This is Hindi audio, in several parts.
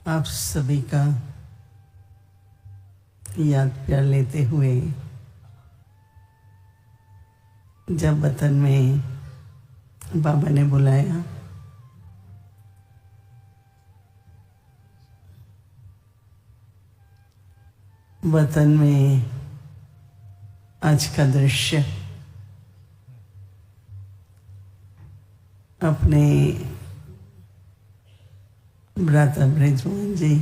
आप सभी का याद प्यार लेते हुए जब वतन में बाबा ने बुलाया, वतन में आज का दृश्य अपने भ्राता ब्रजमोहन जी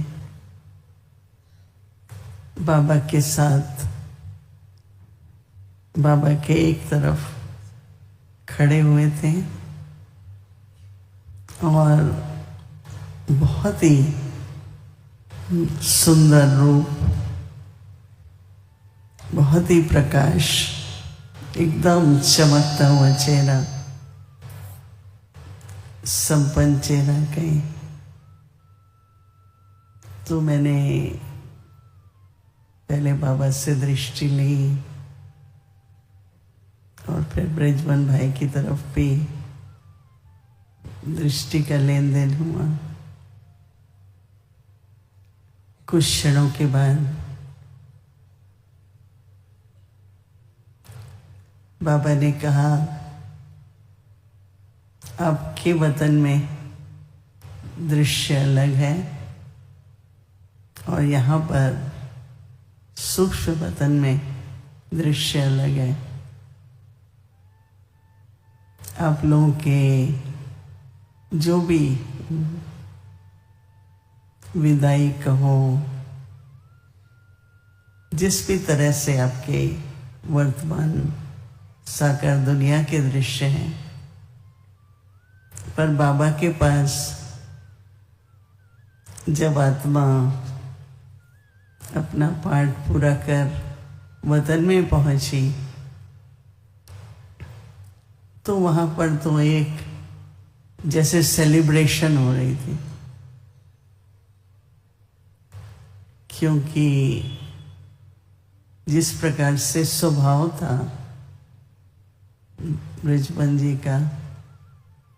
बाबा के साथ बाबा के एक तरफ खड़े हुए थे और बहुत ही सुंदर रूप, बहुत ही प्रकाश, एकदम चमकता हुआ चेहरा, संपन्न चेहरा कहीं। तो मैंने पहले बाबा से दृष्टि ली और फिर ब्रजमोहन भाई की तरफ भी दृष्टि का लेन देन हुआ। कुछ क्षणों के बाद बाबा ने कहा, आपके वतन में दृश्य अलग है और यहाँ पर सूक्ष्म वतन में दृश्य अलग है। आप लोगों के जो भी विदाई कहो, जिस भी तरह से आपके वर्तमान साकार दुनिया के दृश्य हैं, पर बाबा के पास जब आत्मा अपना पाठ पूरा कर वतन में पहुंची तो वहां पर तो एक जैसे सेलिब्रेशन हो रही थी, क्योंकि जिस प्रकार से स्वभाव था ब्रजमोहन जी का,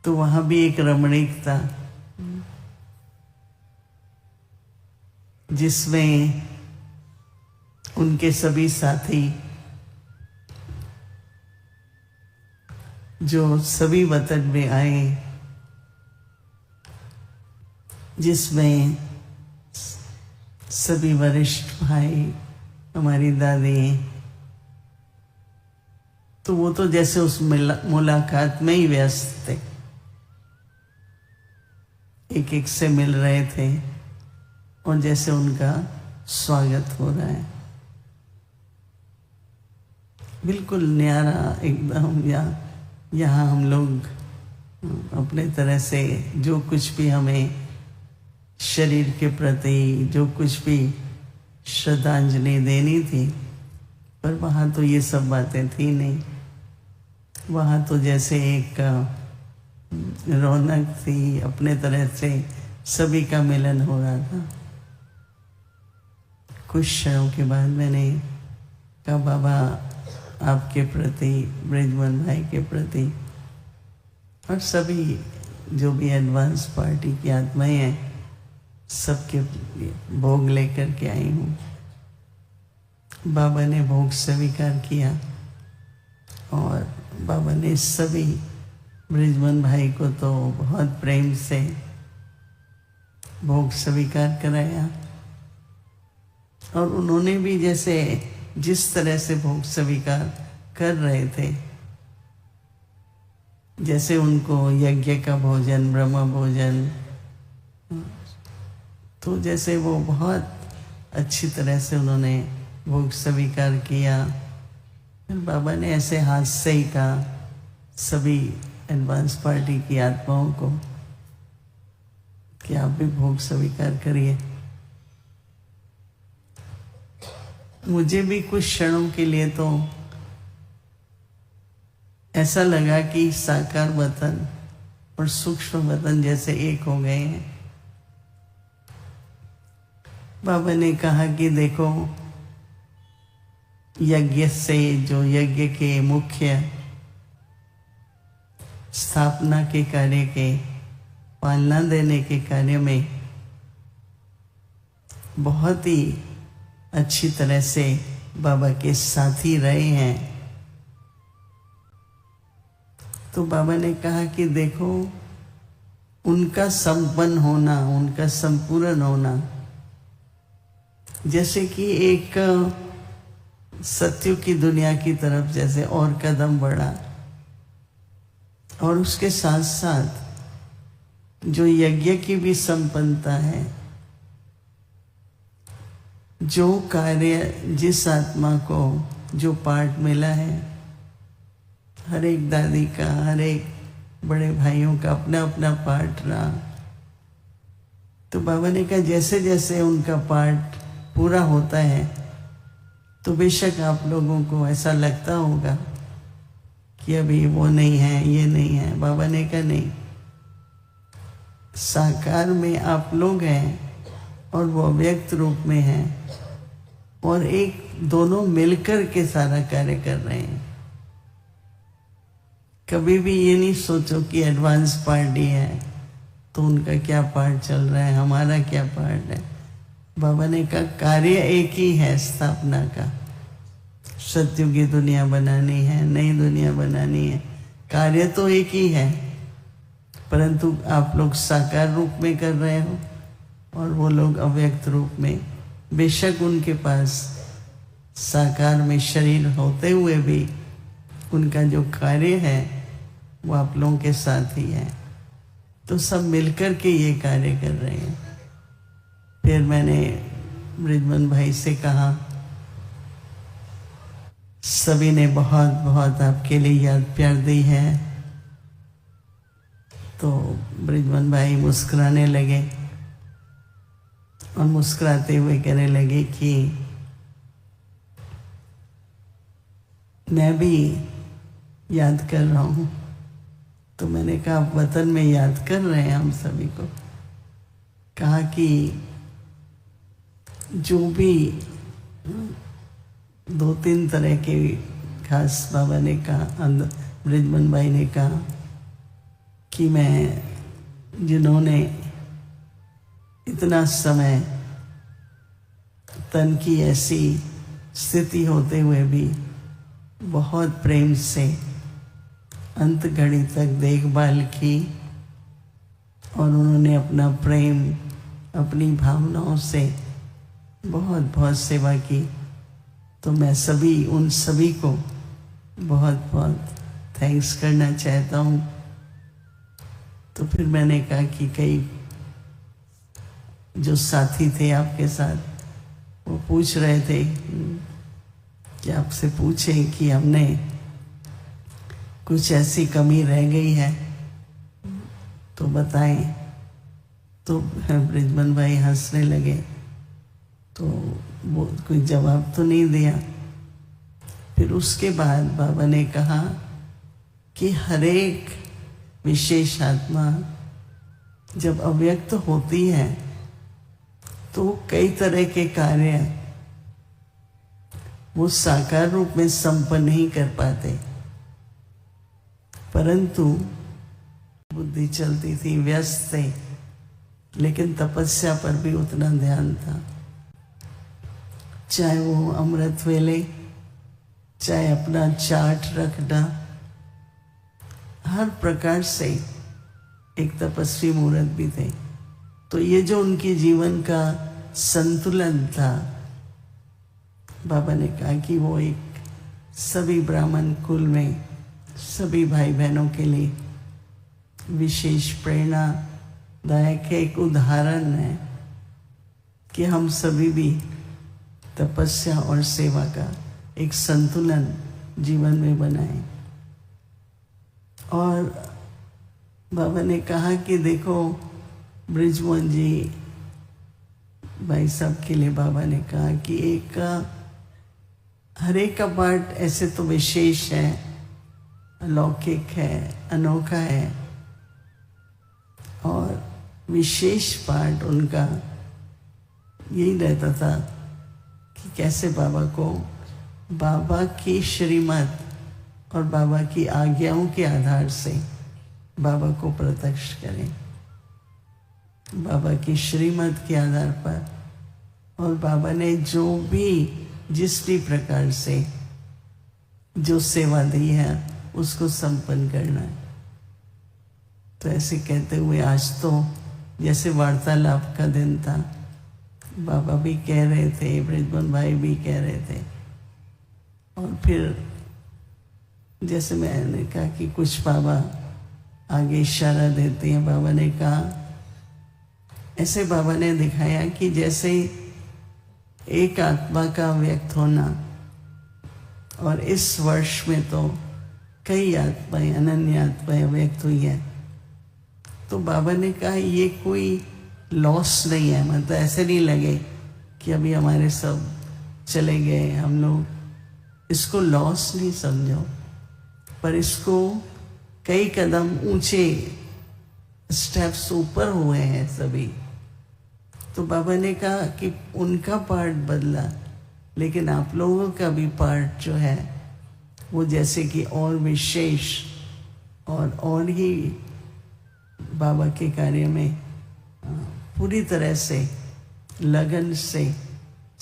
तो वहां भी एक रमणीकता जिसमें उनके सभी साथी जो सभी वतन में आए, जिसमें सभी वरिष्ठ भाई, हमारी दादी, तो वो तो जैसे उस मुलाकात में ही व्यस्त थे, एक एक से मिल रहे थे और जैसे उनका स्वागत हो रहा है, बिल्कुल न्यारा एकदम। यहाँ हम लोग अपने तरह से जो कुछ भी हमें शरीर के प्रति जो कुछ भी श्रद्धांजलि देनी थी, पर वहाँ तो ये सब बातें थी नहीं। वहाँ तो जैसे एक रौनक थी, अपने तरह से सभी का मिलन हो रहा था। कुछ क्षणों के बाद मैंने कहा, बाबा आपके प्रति, ब्रजमोहन भाई के प्रति और सभी जो भी एडवांस पार्टी की आत्माएं हैं, सबके भोग लेकर के आई हूँ। बाबा ने भोग स्वीकार किया और बाबा ने सभी ब्रजमोहन भाई को तो बहुत प्रेम से भोग स्वीकार कराया और उन्होंने भी जैसे जिस तरह से भोग स्वीकार कर रहे थे, जैसे उनको यज्ञ का भोजन, ब्रह्म भोजन, तो जैसे वो बहुत अच्छी तरह से उन्होंने भोग स्वीकार किया। फिर बाबा ने ऐसे हाथ से ही कहा सभी एडवांस पार्टी की आत्माओं को कि आप भी भोग स्वीकार करिए। मुझे भी कुछ क्षणों के लिए तो ऐसा लगा कि साकार वतन और सूक्ष्म वतन जैसे एक हो गए हैं। बाबा ने कहा कि देखो, यज्ञ से, जो यज्ञ के मुख्य स्थापना के कार्य के, पालना देने के कार्य में बहुत ही अच्छी तरह से बाबा के साथी रहे हैं। तो बाबा ने कहा कि देखो, उनका संपन्न होना, उनका संपूर्ण होना, जैसे कि एक सत्युग की दुनिया की तरफ जैसे और कदम बढ़ा, और उसके साथ साथ जो यज्ञ की भी संपन्नता है, जो कार्य जिस आत्मा को जो पार्ट मिला है, हर एक दादी का, हर एक बड़े भाइयों का अपना अपना पार्ट रहा। तो बाबा ने कहा जैसे जैसे उनका पार्ट पूरा होता है तो बेशक आप लोगों को ऐसा लगता होगा कि अभी वो नहीं है, ये नहीं है। बाबा ने कहा नहीं, साकार में आप लोग हैं और वो अव्यक्त रूप में हैं, और एक दोनों मिलकर के सारा कार्य कर रहे हैं। कभी भी ये नहीं सोचो कि एडवांस पार्टी है तो उनका क्या पार्ट चल रहा है, हमारा क्या पार्ट है। बाबा ने कहा कार्य एक ही है स्थापना का, सत्युग की दुनिया बनानी है, नई दुनिया बनानी है, कार्य तो एक ही है, परंतु आप लोग साकार रूप में कर रहे हो और वो लोग अव्यक्त रूप में। बेशक उनके पास साकार में शरीर होते हुए भी उनका जो कार्य है वो आप लोगों के साथ ही है। तो सब मिलकर के ये कार्य कर रहे हैं। फिर मैंने ब्रिजमन भाई से कहा, सभी ने बहुत बहुत आपके लिए याद प्यार दी है। तो ब्रिजमन भाई मुस्कुराने लगे और मुस्कुराते हुए कहने लगे कि मैं भी याद कर रहा हूँ। तो मैंने कहा आप वतन में याद कर रहे हैं हम सभी को। कहा कि जो भी 2-3 तरह के खास बाबा ने कहा, ब्रिजमन भाई ने कहा कि मैं, जिन्होंने इतना समय तन की ऐसी स्थिति होते हुए भी बहुत प्रेम से अंत घड़ी तक देखभाल की, और उन्होंने अपना प्रेम अपनी भावनाओं से बहुत बहुत सेवा की। तो मैं उन सभी को बहुत बहुत थैंक्स करना चाहता हूँ। तो फिर मैंने कहा कि कई जो साथी थे आपके साथ, वो पूछ रहे थे कि आपसे पूछें कि हमने कुछ ऐसी कमी रह गई है तो बताएं। तो ब्रिजमन भाई हंसने लगे, तो वो कोई जवाब तो नहीं दिया। फिर उसके बाद बाबा ने कहा कि हर एक विशेष आत्मा जब अव्यक्त होती है तो कई तरह के कार्य वो साकार रूप में संपन्न नहीं कर पाते, परंतु बुद्धि चलती थी, व्यस्त थे, लेकिन तपस्या पर भी उतना ध्यान था। चाहे वो अमृत वेले, चाहे अपना चाट रखना, हर प्रकार से एक तपस्वी मुहूर्त भी थे। तो ये जो उनके जीवन का संतुलन था, बाबा ने कहा कि वो एक सभी ब्राह्मण कुल में सभी भाई बहनों के लिए विशेष प्रेरणादायक एक उदाहरण है कि हम सभी भी तपस्या और सेवा का एक संतुलन जीवन में बनाएं। और बाबा ने कहा कि देखो ब्रिजमोहन जी भाई साहब के लिए बाबा ने कहा कि हर एक का पार्ट ऐसे तो विशेष है, अलौकिक है, अनोखा है, और विशेष पार्ट उनका यही रहता था कि कैसे बाबा को, बाबा की श्रीमत और बाबा की आज्ञाओं के आधार से बाबा को प्रत्यक्ष करें। बाबा की श्रीमत के आधार पर और बाबा ने जो भी जिस भी प्रकार से जो सेवा दी है उसको संपन्न करना है। तो ऐसे कहते हुए आज तो जैसे वार्तालाप का दिन था, बाबा भी कह रहे थे, ब्रिजमन भाई भी कह रहे थे, और फिर जैसे मैंने कहा कि कुछ बाबा आगे इशारा देते हैं, बाबा ने कहा, ऐसे बाबा ने दिखाया कि जैसे एक आत्मा का व्यक्त होना, और इस वर्ष में तो कई आत्माएं, अनन्य आत्माएं व्यक्त हुई है। तो बाबा ने कहा ये कोई लॉस नहीं है, मतलब ऐसे नहीं लगे कि अभी हमारे सब चले गए, हम लोग इसको लॉस नहीं समझो, पर इसको कई कदम ऊंचे स्टेप्स ऊपर हुए हैं सभी। तो बाबा ने कहा कि उनका पार्ट बदला, लेकिन आप लोगों का भी पार्ट जो है वो जैसे कि और विशेष और ही बाबा के कार्य में पूरी तरह से लगन से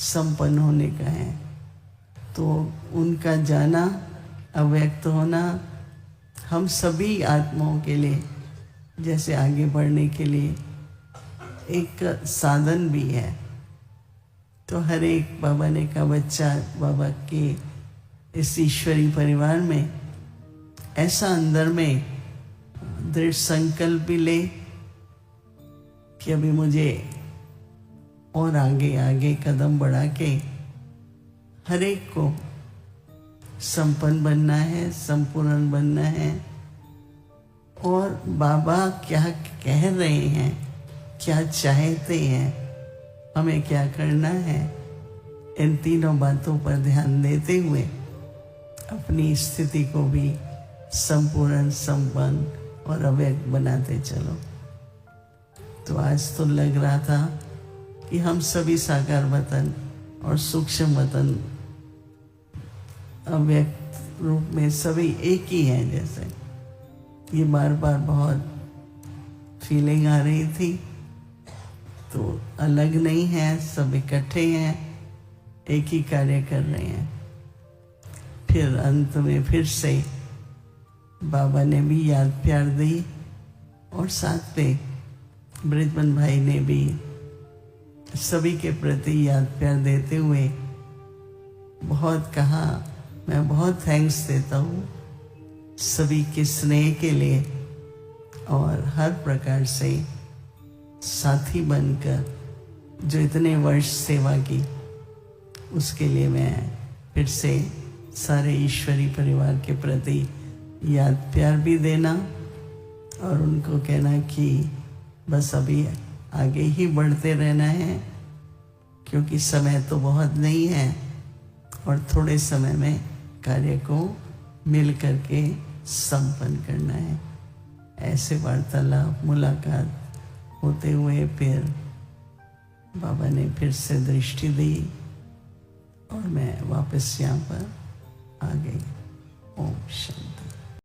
संपन्न होने का है। तो उनका जाना, अव्यक्त होना हम सभी आत्माओं के लिए जैसे आगे बढ़ने के लिए एक साधन भी है। तो हर एक बाबा ने का बच्चा बाबा के इस ईश्वरी परिवार में ऐसा अंदर में दृढ़ संकल्प भी ले कि अभी मुझे और आगे आगे कदम बढ़ा के हर एक को संपन्न बनना है, संपूर्ण बनना है। और बाबा क्या कह रहे हैं, क्या चाहते हैं, हमें क्या करना है, इन तीनों बातों पर ध्यान देते हुए अपनी स्थिति को भी संपूर्ण, संपन्न और अव्यक्त बनाते चलो। तो आज तो लग रहा था कि हम सभी साकार वतन और सूक्ष्म वतन अव्यक्त रूप में सभी एक ही हैं। जैसे ये बार बार बहुत फीलिंग आ रही थी, तो अलग नहीं है, सब इकट्ठे हैं, एक ही कार्य कर रहे हैं। फिर अंत में फिर से बाबा ने भी याद प्यार दी, और साथ पे ब्रिजमन भाई ने भी सभी के प्रति याद प्यार देते हुए बहुत कहा। मैं बहुत थैंक्स देता हूँ सभी के स्नेह के लिए, और हर प्रकार से साथी बनकर जो इतने वर्ष सेवा की, उसके लिए मैं फिर से सारे ईश्वरी परिवार के प्रति याद प्यार भी देना, और उनको कहना कि बस अभी आगे ही बढ़ते रहना है, क्योंकि समय तो बहुत नहीं है, और थोड़े समय में कार्य को मिल करके संपन्न करना है। ऐसे वार्तालाप, मुलाकात होते हुए फिर बाबा ने फिर से दृष्टि दी, और मैं वापस यहाँ पर आ गई। ओम शांति।